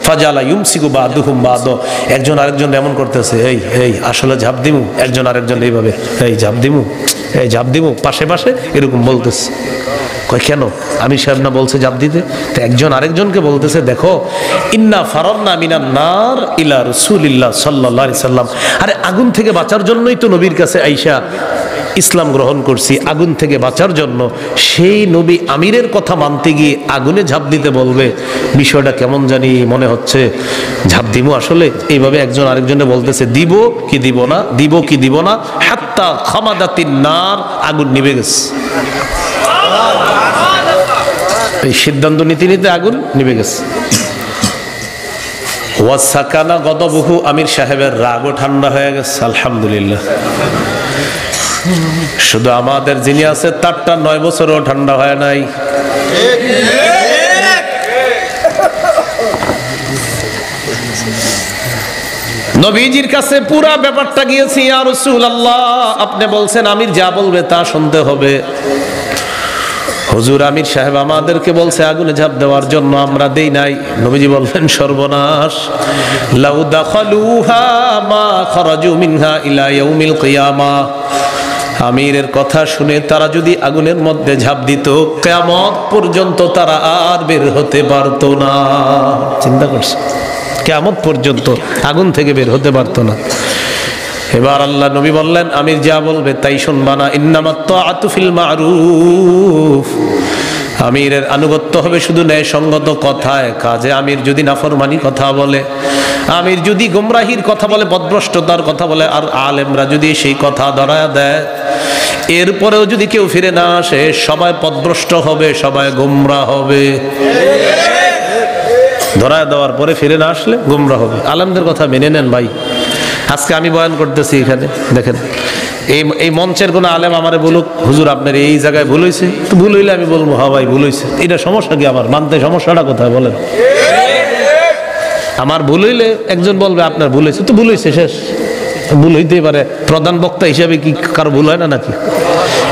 ফাজালা ইউমসিকু বাদুহুম বাদ, একজন আরেকজন এমন করতেছে, এই এই আসলে ঝাঁপ দিমু, একজন আরেকজন এইভাবে এই ঝাঁপ দিমু, এই ঝাঁপ দিমু, পাশে পাশে এরকম বলতেছে। কয় কেন? আমির সাহেব না বলছে ঝাঁপ দিতে? তো একজন আরেকজনকে বলতেছে, দেখো ইন্না ফারারনা মিনান নার ইলা রাসূলিল্লাহ সাল্লাল্লাহু আলাইহি সাল্লাম, আরে আগুন থেকে বাঁচার জন্যই তো নবীর কাছে আইসা ইসলাম গ্রহণ করছি, আগুন থেকে বাঁচার জন্য। সেই নবী আমিরের কথা মানতে গিয়ে আগুনে ঝাঁপ দিতে বলবে, বিষয়টা কেমন জানি মনে হচ্ছে, ঝাঁপ দিব আসলে। এইভাবে একজন আরেকজনে বলতেছে, দিব কি দিব না, দিব কি দিব না, হাত্তা খামাদাতিন নার, আগুন নিভে গেছে। এই সিদ্ধান্ত নীতি নিতে আগুন নিভে গেছে। ওয়াসাকানা গদবহু, আমির সাহেবের রাগও ঠান্ডা হয়ে গেছে। আলহামদুলিল্লাহ। শুধু আমাদের যিনি আছে তারটা 9 বছরও ঠান্ডা হয় নাই। নবীজির কাছে পুরা ব্যাপারটা গিয়েছি, ইয়া রাসূলুল্লাহ আপনি বলছেন আমির যা বলবে তা শুনতে হবে। হুজুর আমির সাহেব আমাদেরকে বলছে আগুনে ঝাঁপ দেওয়ার জন্য, আমরা দেই নাই। নবীজি বললেন সর্বনাশ, লাউ দাখালুহা মা খারাজু মিনহা ইলা ইয়াউমিল কিয়ামাহ, আমিরের কথা শুনে তারা যদি আগুনের মধ্যে ঝাঁপ দিত, কিয়ামত পর্যন্ত তারা আর বের হতে পারতো না। চিন্তা করছে, কিয়ামত পর্যন্ত আগুন থেকে বের হতে পারতো না। এবার আল্লাহ নবী বললেন, আমির যা বলবে তাই শুনবা না। ইন্নামাত তাআতু ফিল মারুফ, আমিরের আনুগত্য হবে শুধু ন্যায়সঙ্গত কথায়, কাজে। আমির যদি নাফরমানি কথা বলে, আমির যদি গোমরাহির কথা বলে, পথভ্রষ্টতার কথা বলে, আর আলেমরা যদি সেই কথা ধরায় দেয়, এরপরেও যদি কেউ ফিরে না আসে, সবাই পথভ্রষ্ট হবে, সবাই গোমরা হবে। ধরায় দেওয়ার পরে ফিরে না আসলে গোমরা হবে। আলেমদের কথা মেনে নেন ভাই। আজকে আমি বয়ান করতেছি এখানে, দেখেন এই মঞ্চের কোন আলেম আমারে বলুক, হুজুর আপনার এই জায়গায় ভুল হয়েছে, তো ভুল হইলে আমি বলবো হ্যাঁ ভাই ভুল হয়েছে। এটা সমস্যা কি আমার? মানতে সমস্যাটা কোথায় বলেন? আমার ভুল হইলে একজন বলবে আপনার ভুল হয়েছে, তো ভুল হয়েছে, শেষ। ভুল হইতেই পারে, প্রধান বক্তা হিসাবে কি কারো ভুল হয় না নাকি?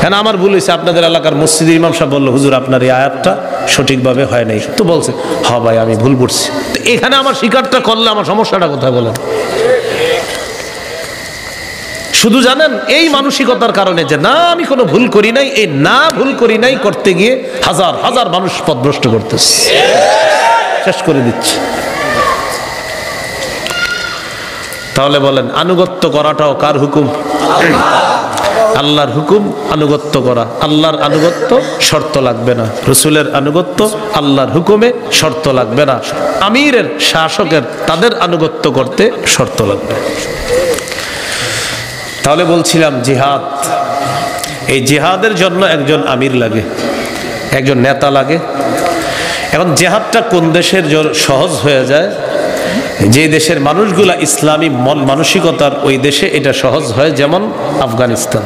কেন আমার ভুল হয়েছে, আপনাদের এলাকার মসজিদের ইমাম সাহেব বললো হুজুর আপনার এই আয়াতটা সঠিকভাবে হয় নাই, তো বলছে হ্যাঁ ভাই আমি ভুল করছি। তো এখানে আমার স্বীকারটা করলে আমার সমস্যাটা কোথায় বলেন? শুধু জানেন এই মানসিকতার কারণে যে না আমি কোনো ভুল করি নাই, এই না ভুল করি নাই করতে গিয়ে হাজার হাজার মানুষ পথভ্রষ্ট করতেছে, শেষ করে দিচ্ছে। তাহলে বলেন আনুগত্য করাটাও কার হুকুম? আল্লাহর হুকুম আনুগত্য করা। আল্লাহর আনুগত্য শর্ত লাগবে না, রসুলের আনুগত্য আল্লাহর হুকুমে শর্ত লাগবে না, আমিরের শাসকের তাদের আনুগত্য করতে শর্ত লাগবে। তাহলে বলছিলাম জিহাদ, এই জিহাদের জন্য একজন আমির লাগে, একজন নেতা লাগে। এখন জিহাদটা কোন দেশের সহজ হয়ে যায়? যে দেশের মানুষগুলা ইসলামী মন মানসিকতার, ওই দেশে এটা সহজ হয়, যেমন আফগানিস্তান।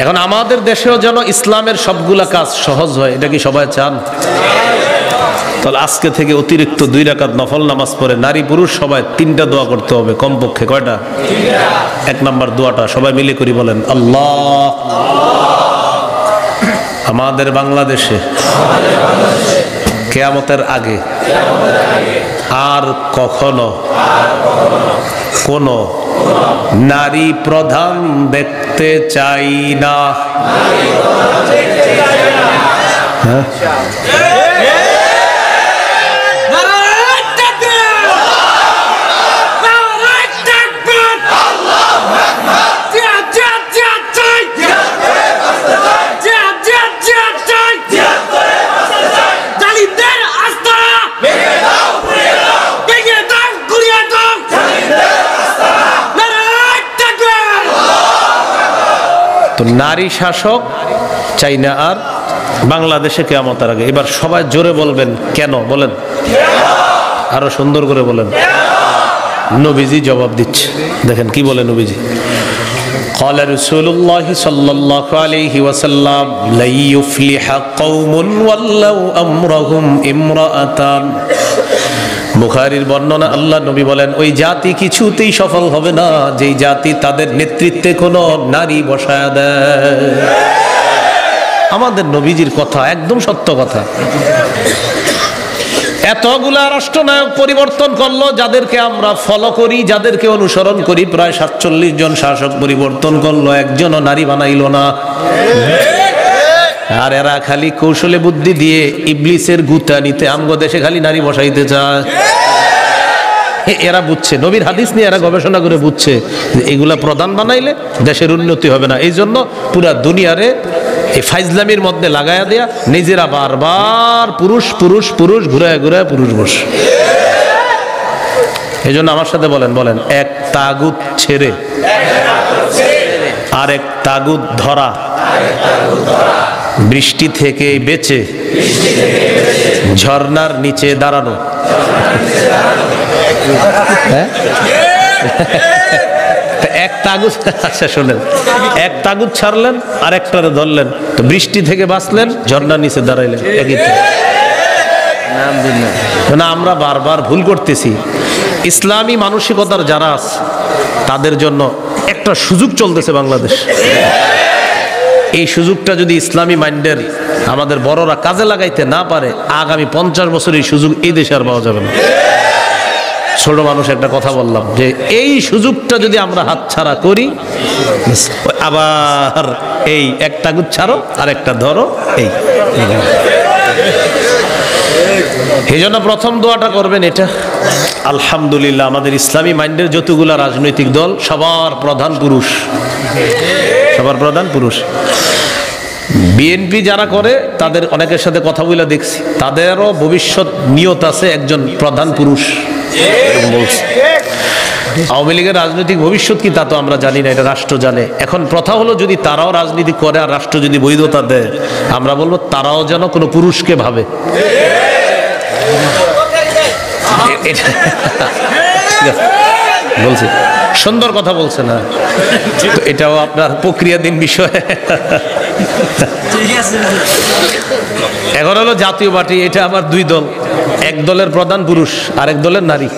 এখন আমাদের দেশেও যেন ইসলামের সবগুলা কাজ সহজ হয়, এটা কি সবাই চান? তাহলে আজকে থেকে অতিরিক্ত 2 রাকাত নফল নামাজ পড়ে নারী পুরুষ সবাই 3টা দোয়া করতে হবে কমপক্ষে। কয়টা? 1 নাম্বার দোয়াটা সবাই মিলে করি, বলেন আল্লাহ। আমাদের বাংলাদেশে কিয়ামতের আগে আর কখনো কোনো নারী প্রধান দেখতে চাই না। হ্যাঁ, তো নারী শাসক চাই না আর বাংলাদেশে কিয়ামতের আগে। এবার সবাই জোরে বলবেন কেন? বলেন, আরো সুন্দর করে বলেন। নবীজি জবাব দিচ্ছে, দেখেন কি বলে নবীজি। قال رسول الله صلى الله عليه وسلم لا يفلح قوم ولوا امرهم امرأتان। বুখারীর বর্ণনা, আল্লাহ নবী বলেন ওই জাতি কিছুতেই সফল হবে না যেই জাতি তাদের নেতৃত্বে কোনো নারী বসায় দেয়। আমাদের নবীজির কথা একদম সত্য কথা। এতগুলা রাষ্ট্রনায়ক পরিবর্তন করলো, যাদেরকে আমরা ফলো করি, যাদেরকে অনুসরণ করি, প্রায় 47 জন শাসক পরিবর্তন করলো, একজনও নারী বানাইলো না। আর এরা খালি কৌশলে বুদ্ধি দিয়ে ইবলিসের গুতা নিতে আমগো দেশে খালি নারী বসাইতে চায়। এরা বুঝছে, নবীর হাদিস নিয়ে এরা গবেষণা করে বুঝছে যে এগুলা প্রধান বানাইলে দেশের উন্নতি হবে না। এই জন্য পুরা দুনিয়ারে এই ফাইজলামির মধ্যে লাগাইয়া দেয়া, নিজেরা বারবার পুরুষ পুরুষ পুরুষ ঘুরায় ঘুরায় পুরুষ বস। এই জন্য আমার সাথে বলেন, বলেন, এক তাগুত ছেড়ে আরেক তাগুত ধরা, বৃষ্টি থেকে বেঁচে ঝর্ণার নিচে দাঁড়ানো। এক তাগুত, আচ্ছা শোনেন, এক তাগুত ছাড়লেন আর একটারে ধরলেন, তো বৃষ্টি থেকে বাঁচলেন, ঝর্ণার নিচে দাঁড়াইলেন। একই না, আমরা বারবার ভুল করতেছি। ইসলামী মানসিকতার যারা আছে তাদের জন্য একটা সুযোগ চলতেছে বাংলাদেশ। এই সুযোগটা যদি ইসলামী মাইন্ডের আমাদের বড়রা কাজে লাগাইতে না পারে, আগামী 50 বছর এই সুযোগ এই দেশে আর পাওয়া যাবে না। ছোট মানুষ একটা কথা বললাম যে এই সুযোগটা যদি আমরা হাতছাড়া করি, আবার এই একটা গুচ্ছ ছাড়ো আর একটা ধরো। এই জন্য প্রথম দোয়াটা করবেন এটা, আলহামদুলিল্লাহ আমাদের ইসলামী মাইন্ডের যতগুলা রাজনৈতিক দল সবার প্রধান পুরুষ, সবার প্রধান পুরুষ। বিএনপি যারা করে তাদের অনেকের সাথে কথা বলে দেখছি, তাদেরও ভবিষ্যৎ নিয়ত আছে একজন প্রধান পুরুষ বলছে। আওয়ামী লীগের রাজনৈতিক ভবিষ্যৎ কি তা তো আমরা জানি না, এটা রাষ্ট্র জানে। এখন প্রথা হলো যদি তারাও রাজনীতি করে আর রাষ্ট্র যদি বৈধতা দেয়, আমরা বলবো তারাও যেন কোনো পুরুষকে ভাবে। বলছি, সুন্দর কথা বলছে না, এটাও আপনার প্রক্রিয়াধীন বিষয়। এখন হলো জাতীয় পার্টি, এটা আবার দুই দল, এক দলের প্রধান পুরুষ আর এক দলের নারী।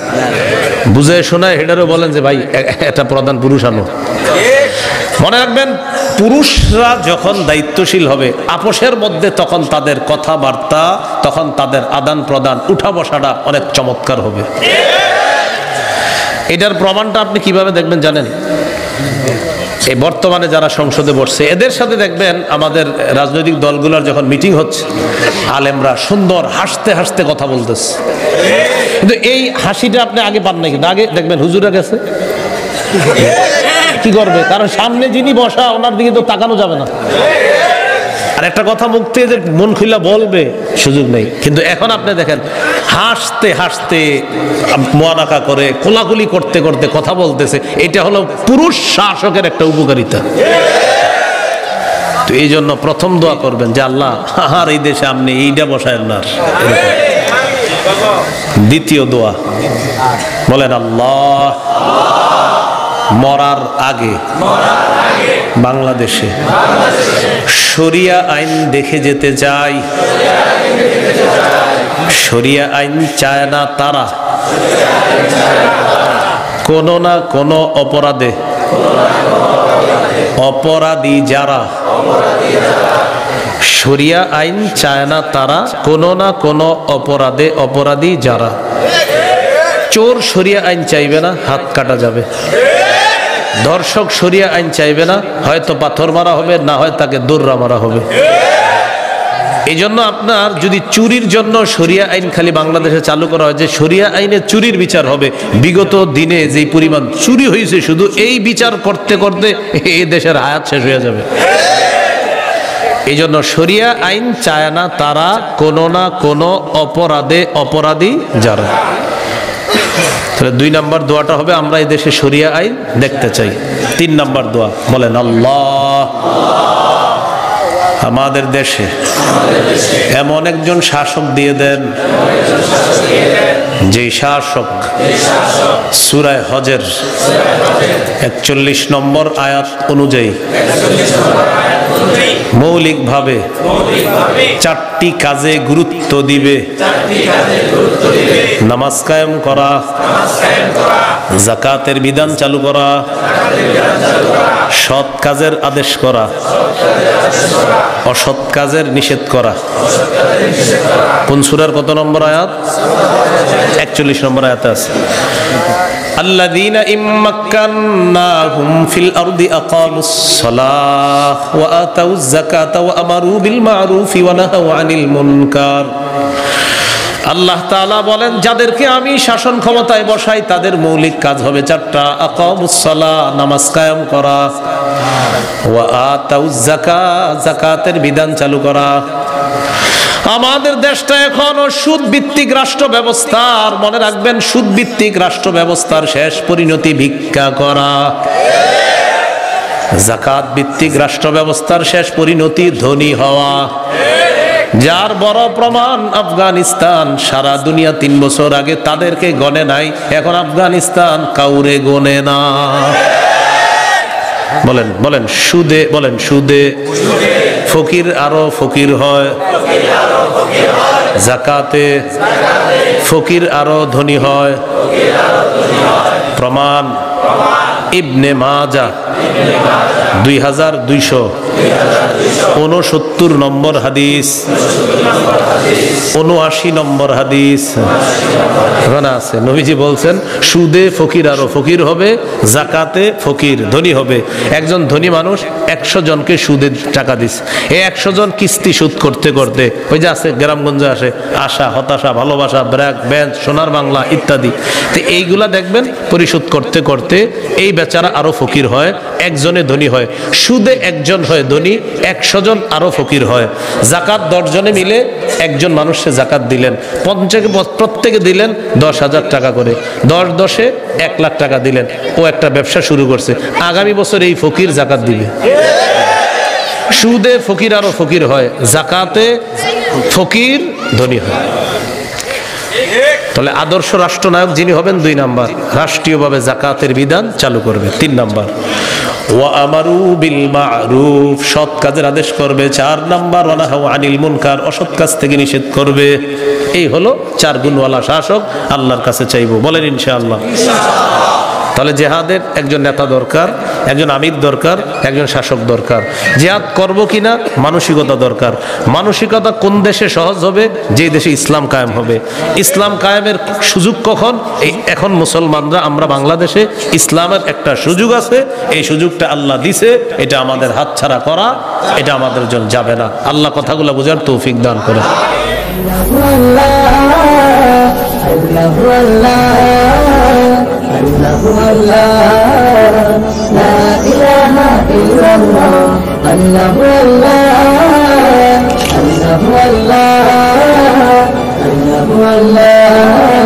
বুঝে শোনায় হেডারও বলেন যে ভাই এটা প্রধান পুরুষ আনো। মনে রাখবেন, পুরুষরা যখন দায়িত্বশীল হবে আপোষের মধ্যে, তখন তাদের কথাবার্তা, তখন তাদের আদান প্রদান, উঠা বসাটা অনেক চমৎকার হবে। এটার প্রমাণটা আপনি কিভাবে দেখবেন জানেন? এই বর্তমানে যারা সংসদে বসছে এদের সাথে দেখবেন আমাদের রাজনৈতিক দলগুলোর যখন মিটিং হচ্ছে, আলেমরা সুন্দর হাসতে হাসতে কথা বলতেছে, কিন্তু এই হাসিটা আপনি আগে পান না, কিন্তু আগে দেখবেন হুজুরা গেছে কি করবে, কারণ সামনে যিনি বসা ওনার দিকে তো তাকানো যাবে না। আর একটা কথা মুখ থেকে যে মন খুলে বলবে সুযোগ নেই। কিন্তু এখন আপনি দেখেন হাসতে হাসতে মোয়ানাকা করে কোলাকুলি করতে করতে কথা বলতেছে, এটা হলো পুরুষ শাসকের একটা উপকারিতা। তো এই জন্য প্রথম দোয়া করবেন যে আল্লাহ আর এই দেশে আপনি এইটা বসায় না। দ্বিতীয় দোয়া বলেন, আল্লাহ মরার আগে বাংলাদেশে শরিয়া আইন দেখে যেতে চাই। শরিয়া আইন চায় না তারা কোনো না কোনো অপরাধে, অপরাধী যারা, শরিয়া আইন চায় না তারা কোনো না কোনো অপরাধে অপরাধী যারা। চোর শরিয়া আইন চাইবে না, হাত কাটা যাবে। ধর্ষক শরিয়া আইন চাইবে না, হয়তো পাথর মারা হবে, না হয় তাকে দৌড়া মারা হবে। এই জন্য আপনার যদি চুরির জন্য শরিয়া আইন খালি বাংলাদেশে চালু করা হয় যে শরিয়া আইনে চুরির বিচার হবে, বিগত দিনে যে পরিমাণ চুরি হয়েছে শুধু এই বিচার করতে করতে এই দেশের হায়াত শেষ হয়ে যাবে। এই জন্য শরিয়া আইন চায় না তারা কোনো না কোনো অপরাধে অপরাধী যারা। তাহলে 2 নম্বর দোয়াটা হবে আমরা এই দেশে শরিয়া আইন দেখতে চাই। 3 নম্বর দোয়া বলেন, আল্লাহ আমাদের দেশে এমন একজন শাসক দিয়ে দেন যে শাসক সূরা হজের 41 নম্বর আয়াত অনুযায়ী মৌলিকভাবে 4টি কাজে গুরুত্ব দিবে। নামাজ কায়েম করা, যাকাতের বিধান চালু করা, সৎ কাজের আদেশ করা, অসৎ কাজের নিষেধ করা। কোন সূরার কত নম্বর আয়াত? 41 নম্বর আয়াতে আছে। الذين إن مكناهم في الأرض أقاموا الصلاة وآتوا الزكاة وأمروا بالمعروف ونهوا عن المنكر। আল্লাহ তাআলা বলেন, যাদেরকে আমি শাসন ক্ষমতায় বসাই তাদের মৌলিক কাজ হবে 4টা। আকামুস সালাহ, নামাজ কায়েম করা, ওয়া আতাউজ যাকাত, যাকাতের বিধান চালু করা। আমাদের দেশটা এখনো সুদ ভিত্তিক রাষ্ট্র ব্যবস্থা, আর মনে রাখবেন সুদ ভিত্তিক রাষ্ট্র ব্যবস্থার শেষ পরিণতি ভিক্ষা করা। যাকাত ভিত্তিক রাষ্ট্র ব্যবস্থার শেষ পরিণতি ধনী হওয়া। যার বড় প্রমাণ আফগানিস্তান। সারা দুনিয়া 3 বছর আগে তাদেরকে গণে নাই, এখন আফগানিস্তান কাউরে গণে না। বলেন বলেন সুদে, বলেন সুদে ফকির আরো ফকির হয়, যাকাতে ফকির আরো ধনী হয়। প্রমাণ ইবনে মাজাহ 2269 নম্বর হাদিস, 79 নম্বর হাদিস আছে। নবীজি বলছেন সুদে ফকির আরো ফকির হবে, যাকাতে ফকির ধনী হবে। একজন ধনী মানুষ 100 জনকে সুদের টাকা দিচ্ছে। এই 100 জন কিস্তি সুদ করতে করতে, ওই যে আছে গ্রামগঞ্জে আসে আশা, হতাশা, ভালোবাসা, ব্র্যাক, বেঞ্চ, সোনার বাংলা ইত্যাদি, তো এইগুলা দেখবেন পরিশোধ করতে করতে এই বেচারা আরো ফকির হয়, একজনে ধনী হয়। সুদে একজন হয় ধনী, 100 জন আরো ফকির হয়। যাকাত 10 জনে মিলে একজন মানুষকে যাকাত দিলেন, প্রত্যেকে দিলেন 10,000 টাকা করে, 10-10-এ 1 লাখ টাকা দিলেন। ও একটা ব্যবসা শুরু করছে, আগামী বছর এই ফকির যাকাত দিবে। সুদে ফকির আরো ফকির হয়, যাকাতে ফকির ধনী হয়। তাহলে আদর্শ রাষ্ট্রনায়ক যিনি হবেন 2 নাম্বার, রাষ্ট্রীয়ভাবে যাকাতের বিধান চালু করবে। 3 নাম্বার ওয়া আমারু বিল মা'রুফ, সৎ কাজের আদেশ করবে। 4 নাম্বার ওয়া নাহাউ আনিল মুনকার, অসৎ কাজ থেকে নিষেধ করবে। এই হলো 4 গুণওয়ালা শাসক আল্লাহর কাছে চাইবো। বলেন ইনশাআল্লাহ। তাহলে জিহাদের একজন নেতা দরকার, একজন আমির দরকার, একজন শাসক দরকার। জিহাদ করব কিনা মানসিকতা দরকার। মানসিকতা কোন দেশে সহজ হবে? যে দেশে ইসলাম কায়েম হবে। ইসলাম কায়েমের সুযোগ কখন? এই এখন মুসলমানরা, আমরা বাংলাদেশে ইসলামের একটা সুযোগ আছে, এই সুযোগটা আল্লাহ দিছে, এটা আমাদের হাতছাড়া করা, এটা আমাদের জন্য যাবে না। আল্লাহ কথাগুলো বোঝার তৌফিক দান করে। الله الله لا إله إلا الله الله الله الله الله الله